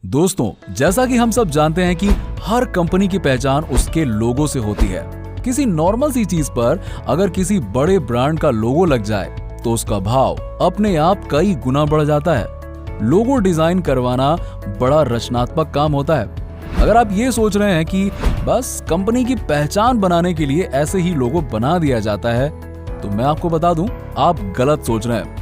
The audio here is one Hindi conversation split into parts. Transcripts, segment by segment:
दोस्तों, जैसा कि हम सब जानते हैं कि हर कंपनी की पहचान उसके लोगो से होती है। किसी नॉर्मल सी चीज पर अगर किसी बड़े ब्रांड का लोगो लग जाए तो उसका भाव अपने आप कई गुना बढ़ जाता है। लोगो डिजाइन करवाना बड़ा रचनात्मक काम होता है। अगर आप ये सोच रहे हैं कि बस कंपनी की पहचान बनाने के लिए ऐसे ही लोगो बना दिया जाता है, तो मैं आपको बता दूं, आप गलत सोच रहे हैं।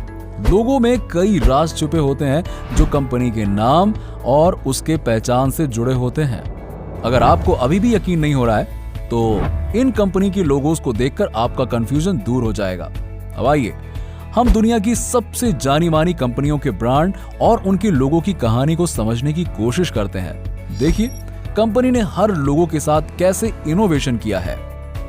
लोगो में कई राज छुपे होते हैं जो कंपनी के नाम और उसके पहचान से जुड़े होते हैं। अगर आपको अभी भी यकीन नहीं हो रहा है तो इन कंपनी की लोगोस को देखकर आपका कंफ्यूजन दूर हो जाएगा। अब आइए हम दुनिया की सबसे जानी मानी कंपनियों के ब्रांड और उनके लोगों की कहानी को समझने की कोशिश करते हैं। देखिए कंपनी ने हर लोगों के साथ कैसे इनोवेशन किया है।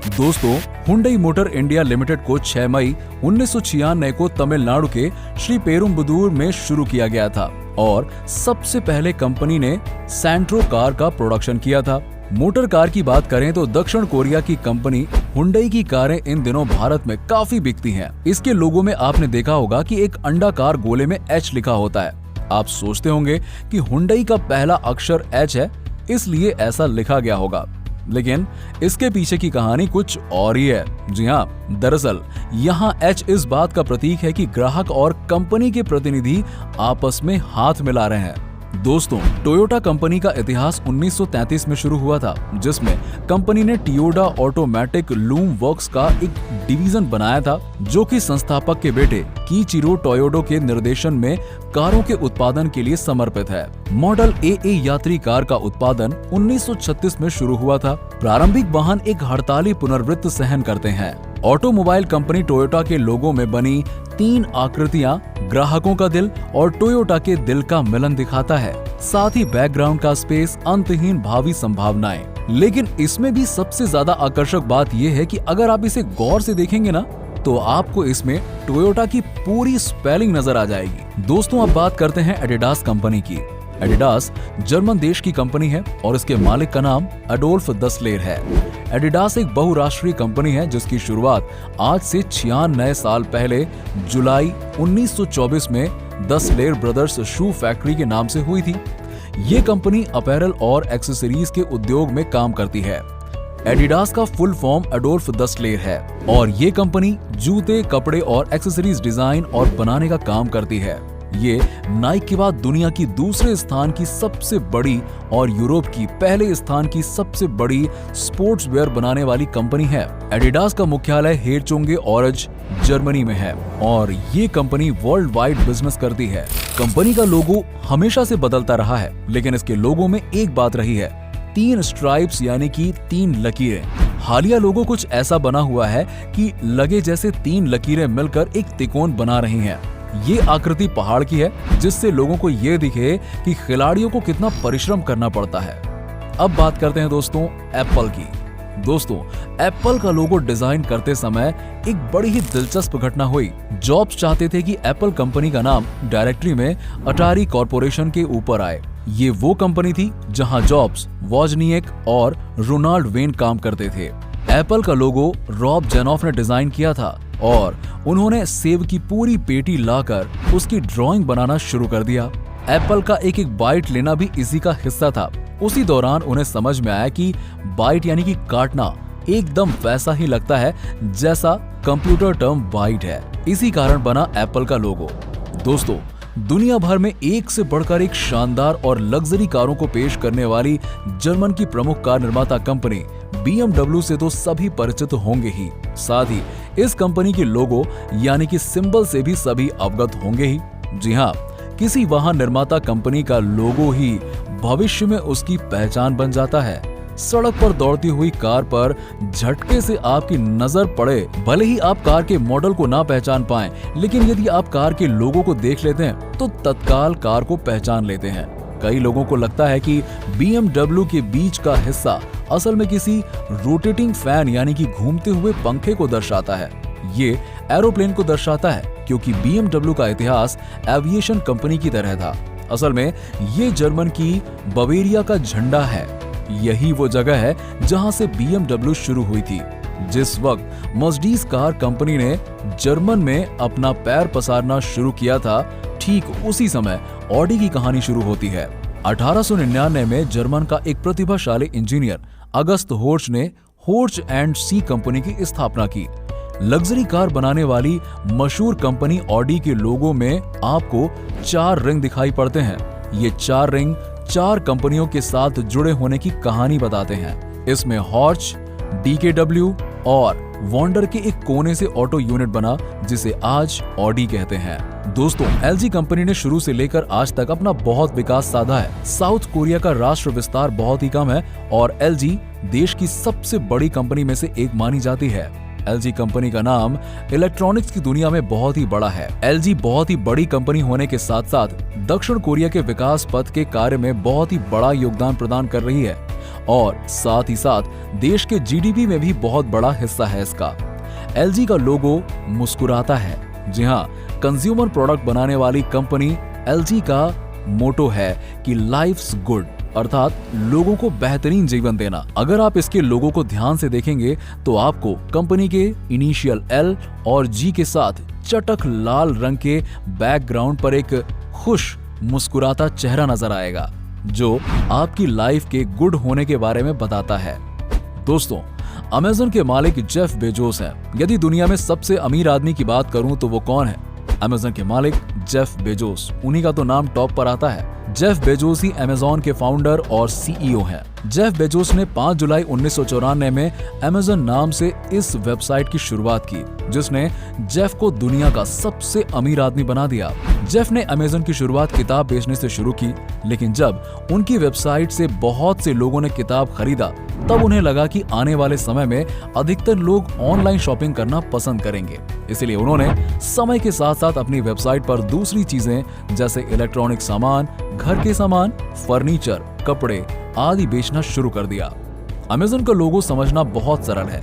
दोस्तों, हुंडई मोटर इंडिया लिमिटेड को 6 मई 1996 को तमिलनाडु के श्री पेरुम्बदूर में शुरू किया गया था और सबसे पहले कंपनी ने सैंट्रो कार का प्रोडक्शन किया था। मोटर कार की बात करें तो दक्षिण कोरिया की कंपनी हुंडई की कारें इन दिनों भारत में काफी बिकती हैं। इसके लोगो में आपने देखा होगा कि एक अंडाकार गोले में H लिखा होता है। आप सोचते होंगे कि हुंडई का पहला अक्षर H है, इसलिए ऐसा लिखा गया होगा, लेकिन इसके पीछे की कहानी कुछ और ही है। जी हाँ, दरअसल यहाँ H इस बात का प्रतीक है कि ग्राहक और कंपनी के प्रतिनिधि आपस में हाथ मिला रहे हैं। दोस्तों, टोयोटा कंपनी का इतिहास 1933 में शुरू हुआ था, जिसमें कंपनी ने टोयोटा ऑटोमेटिक लूम वर्क्स का एक डिवीजन बनाया था, जो कि संस्थापक के बेटे कीचिरो टोयोडो के निर्देशन में कारों के उत्पादन के लिए समर्पित है। मॉडल AA यात्री कार का उत्पादन 1936 में शुरू हुआ था। प्रारंभिक वाहन एक हड़ताली पुनर्वृत्त सहन करते हैं। ऑटोमोबाइल कंपनी टोयोटा के लोगो में बनी 3 आकृतियां ग्राहकों का दिल और टोयोटा के दिल का मिलन दिखाता है। साथ ही बैकग्राउंड का स्पेस अंतहीन भावी संभावनाएं। लेकिन इसमें भी सबसे ज्यादा आकर्षक बात यह है कि अगर आप इसे गौर से देखेंगे ना, तो आपको इसमें टोयोटा की पूरी स्पेलिंग नजर आ जाएगी। दोस्तों, अब बात करते हैं एडिडास कंपनी की। एडिडास जर्मन देश की कंपनी है और इसके मालिक का नाम अडोल्फ दसलेर है। एडिडास एक बहुराष्ट्रीय कंपनी है जिसकी शुरुआत आज से 96 साल पहले जुलाई 1924 में दसलेर ब्रदर्स शू फैक्ट्री के नाम से हुई थी। ये कंपनी अपैरल और एक्सेसरीज के उद्योग में काम करती है। एडिडास का फुल फॉर्म अडोल्फ दसलेर है और ये कंपनी जूते, कपड़े और एक्सेसरीज डिजाइन और बनाने का काम करती है। ये नाइक के बाद दुनिया की दूसरे स्थान की सबसे बड़ी और यूरोप की पहले स्थान की सबसे बड़ी स्पोर्ट्स वेयर बनाने वाली कंपनी है। एडिडास का मुख्यालय हेरचोंगे-ओरज जर्मनी में है और ये कंपनी वर्ल्ड वाइड बिजनेस करती है। कंपनी का लोगो हमेशा से बदलता रहा है, लेकिन इसके लोगो में एक बात रही है, 3 स्ट्राइप्स यानी कि 3 लकीरें। हालिया लोगो कुछ ऐसा बना हुआ है कि लगे जैसे 3 लकीरें मिलकर एक त्रिकोण बना रही हैं। ये आकृति पहाड़ की है, जिससे लोगों को ये दिखे कि खिलाड़ियों को कितना परिश्रम करना पड़ता है। अब बात करते हैं दोस्तों एप्पल की। दोस्तों, एप्पल का लोगो डिजाइन करते समय एक बड़ी ही दिलचस्प घटना हुई। जॉब्स चाहते थे कि एप्पल कंपनी का नाम डायरेक्टरी में अटारी कॉर्पोरेशन के ऊपर आए। ये वो कंपनी थी जहां जॉब्स, वॉजनिएक और रोनाल्ड वेन काम करते थे। एप्पल का लोगो रॉब जेनॉफ ने डिजाइन किया था और उन्होंने सेब की पूरी पेटी लाकर उसकी ड्राइंग बनाना शुरू कर दिया। एप्पल का एक एक बाइट लेना भी इसी का हिस्सा था। उसी दौरान उन्हें समझ में आया कि बाइट यानी कि काटना एकदम वैसा ही लगता है जैसा कंप्यूटर टर्म बाइट है। इसी कारण बना एप्पल का लोगो। दोस्तों, दुनिया भर में एक से बढ़कर एक शानदार और लग्जरी कारों को पेश करने वाली जर्मन की प्रमुख कार निर्माता कंपनी BMW से तो सभी परिचित होंगे ही। साथ ही इस कंपनी के लोगो यानी कि सिंबल से भी सभी अवगत होंगे ही। जी हाँ, किसी वाहन निर्माता कंपनी का लोगो ही भविष्य में उसकी पहचान बन जाता है। सड़क पर दौड़ती हुई कार पर झटके से आपकी नजर पड़े, भले ही आप कार के मॉडल को ना पहचान पाएं, लेकिन यदि आप कार के लोगो को देख लेते हैं तो तत्काल कार को पहचान लेते हैं। कई लोगों को लगता है कि BMW के बीच का हिस्सा असल में किसी रोटेटिंग फैन यानी कि घूमते हुए पंखे को दर्शाता है। ये एरोप्लेन को दर्शाता है, क्योंकि BMW का इतिहास एविएशन कंपनी की तरह था। असल में ये जर्मन की बवेरिया का झंडा है। यही वो जगह है जहां से BMW शुरू हुई थी। जिस वक्त मर्सिडीज कार कंपनी ने जर्मन में अपना पैर पसारना शुरू किया था, ठीक उसी समय ऑडी की कहानी शुरू होती है। 1899 में जर्मन का एक प्रतिभाशाली इंजीनियर अगस्त होर्च ने होर्च एंड सी कंपनी की स्थापना की। लग्जरी कार बनाने वाली मशहूर कंपनी ऑडी के लोगो में आपको 4 रिंग दिखाई पड़ते हैं। ये 4 रिंग 4 कंपनियों के साथ जुड़े होने की कहानी बताते हैं। इसमें हॉर्च, DKW और वॉन्डर के एक कोने से ऑटो यूनिट बना जिसे आज ऑडी कहते हैं। दोस्तों, LG कंपनी ने शुरू से लेकर आज तक अपना बहुत विकास साधा है। साउथ कोरिया का राष्ट्र विस्तार बहुत ही कम है और LG देश की सबसे बड़ी कंपनी में से एक मानी जाती है। LG कंपनी का नाम इलेक्ट्रॉनिक्स की दुनिया में बहुत ही बड़ा है। LG बहुत ही बड़ी कंपनी होने के साथ साथ दक्षिण कोरिया के विकास पथ के कार्य में बहुत ही बड़ा योगदान प्रदान कर रही है और साथ ही साथ देश के GDP में भी बहुत बड़ा हिस्सा है इसका। LG का लोगो मुस्कुराता है। जी हाँ, कंज्यूमर प्रोडक्ट बनाने वाली कंपनी LG का मोटो है कि लाइफ्स गुड, अर्थात लोगों को बेहतरीन जीवन देना। अगर आप इसके लोगों को ध्यान से देखेंगे तो आपको कंपनी के इनिशियल L और G के साथ चटक लाल रंग के बैकग्राउंड पर एक खुश मुस्कुराता चेहरा नजर आएगा जो आपकी लाइफ के गुड होने के बारे में बताता है। दोस्तों, अमेज़न के मालिक जेफ बेजोस हैं। यदि दुनिया में सबसे अमीर आदमी की बात करूं तो वो कौन है? अमेज़न के मालिक जेफ बेजोस, उन्हीं का तो नाम टॉप पर आता है। जेफ बेजोस ही अमेज़न के फाउंडर और CEO हैं। जेफ बेजोस ने 5 जुलाई 1994 में अमेज़न नाम से इस वेबसाइट की शुरुआत की जिसने जेफ को दुनिया का सबसे अमीर आदमी बना दिया। जेफ ने अमेज़न की शुरुआत किताब बेचने से शुरू की, लेकिन जब उनकी वेबसाइट से बहुत से लोगों ने किताब खरीदा तब उन्हें लगा कि आने वाले समय में अधिकतर लोग ऑनलाइन शॉपिंग करना पसंद करेंगे। इसलिए उन्होंने समय के साथ साथ अपनी वेबसाइट पर दूसरी चीजें जैसे इलेक्ट्रॉनिक सामान, घर के सामान, फर्नीचर, कपड़े आदि बेचना शुरू कर दिया। अमेज़न का लोगो समझना बहुत सरल है।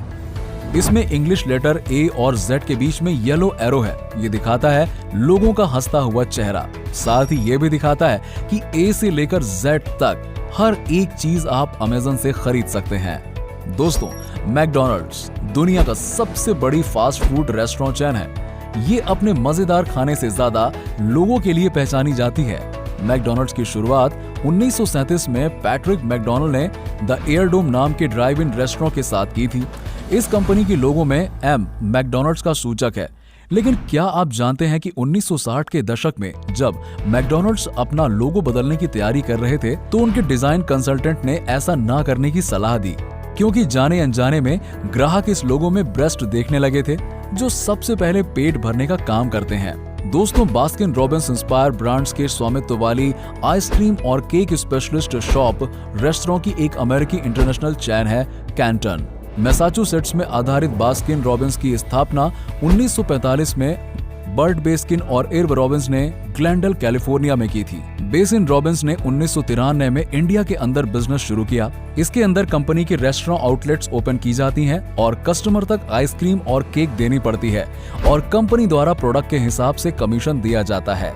इसमें इंग्लिश लेटर A और Z के बीच में येलो एरो है। ये दिखाता है लोगों का हंसता हुआ चेहरा। साथ ही ये भी दिखाता है कि A से लेकर Z तक हर एक चीज आप अमेज़न से खरीद सकते हैं। दोस्तों, मैकडॉनल्ड्स दुनिया का सबसे बड़ी फास्ट फूड रेस्टोरेंट चेन है। ये अपने मजेदार खाने से ज्यादा लोगों के लिए पहचानी जाती है। मैकडॉनल्ड्स की शुरुआत 1937 में पैट्रिक मैकडॉनल्ड ने द एयरडोम नाम के ड्राइव इन रेस्टोरेंट के साथ की थी। इस कंपनी के लोगो में M मैकडॉनल्ड्स का सूचक है। लेकिन क्या आप जानते हैं कि 1960 के दशक में जब मैकडॉनल्ड्स अपना लोगो बदलने की तैयारी कर रहे थे तो उनके डिजाइन कंसल्टेंट ने ऐसा ना करने की सलाह दी, क्योंकि जाने अनजाने में ग्राहक इस लोगो में ब्रेस्ट देखने लगे थे जो सबसे पहले पेट भरने का काम करते हैं। दोस्तों, बास्किन रॉबिन्स इंस्पायर ब्रांड्स के स्वामित्व वाली आइसक्रीम और केक स्पेशलिस्ट शॉप रेस्टोरेंट की एक अमेरिकी इंटरनेशनल चेन है कैंटन। मैसाचुसेट्स में आधारित बास्किन रॉबिन्स की स्थापना 1945 में बर्ट बेस्किन और इर्व रॉबिन्स ने ग्लेंडल कैलिफोर्निया में की थी। बेसिन रॉबिन्स ने 1993 में इंडिया के अंदर बिजनेस शुरू किया। इसके अंदर कंपनी के रेस्टोरेंट आउटलेट्स ओपन की जाती हैं और कस्टमर तक आइसक्रीम और केक देनी पड़ती है और कंपनी द्वारा प्रोडक्ट के हिसाब से कमीशन दिया जाता है।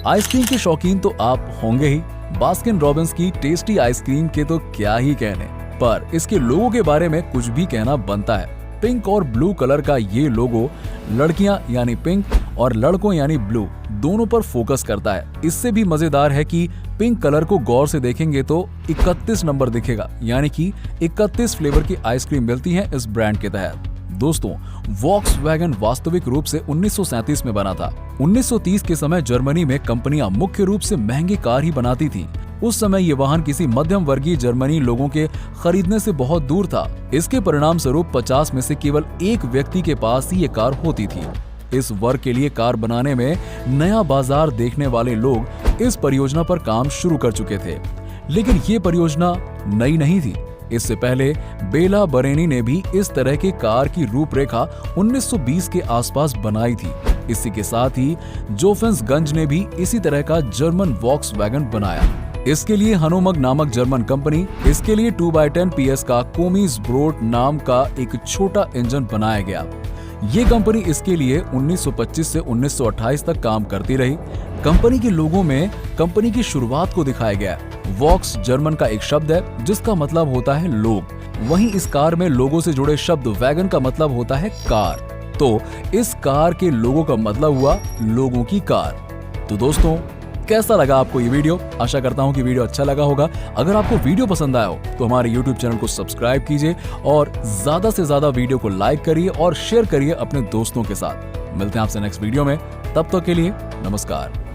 आइसक्रीम के शौकीन तो आप होंगे ही। बास्किन रॉबिन्स की टेस्टी आइसक्रीम के तो क्या ही कहने, पर इसके लोगो के बारे में कुछ भी कहना बनता है। पिंक और ब्लू कलर का ये लोगो लड़कियां यानी पिंक और लड़कों यानी ब्लू दोनों पर फोकस करता है। इससे भी मजेदार है कि पिंक कलर को गौर से देखेंगे तो 31 नंबर दिखेगा, यानी कि 31 फ्लेवर की आइसक्रीम मिलती है इस ब्रांड के तहत। दोस्तों, वॉक्सवैगन वास्तविक रूप से 1937 में बना था। 1930 के समय जर्मनी में कंपनियां मुख्य रूप से महंगे कार ही बनाती थीं। उस समय ये वाहन किसी मध्यम वर्गीय जर्मनी लोगों के खरीदने से बहुत दूर था। इसके परिणाम स्वरूप 50 में से केवल एक व्यक्ति के पास ही ये कार होती थी। इस वर्ग के लिए कार बनाने में नया बाजार देखने वाले लोग इस परियोजना पर काम शुरू कर चुके थे, लेकिन ये परियोजना नई नहीं थी। इससे पहले बेला बरेनी ने भी इस तरह के कार की रूपरेखा 1920 के आसपास बनाई थी। इसी के साथ ही जोफेंसगंज ने भी इसी तरह का जर्मन वॉक्सवैगन बनाया। इसके लिए हनोमग नामक जर्मन कंपनी इसके लिए 2x10 PS का कोमिसब्रोट नाम का एक छोटा इंजन बनाया गया। ये कंपनी इसके लिए 1925 से 1928 तक काम करती रही। कंपनी के लोगों में कंपनी की शुरुआत को दिखाया गया। वॉक्स जर्मन का एक शब्द है जिसका मतलब होता है लोग। वहीं इस कार में लोगों से जुड़े शब्द वैगन का मतलब होता है कार। तो इस कार के लोगों का मतलब हुआ लोगों की कार। तो दोस्तों, कैसा लगा आपको ये वीडियो? आशा करता हूँ कि वीडियो अच्छा लगा होगा। अगर आपको वीडियो पसंद आया हो तो हमारे YouTube चैनल को सब्सक्राइब कीजिए और ज्यादा से ज्यादा वीडियो को लाइक करिए और शेयर करिए अपने दोस्तों के साथ। मिलते हैं आपसे नेक्स्ट वीडियो में, तब तक के लिए नमस्कार।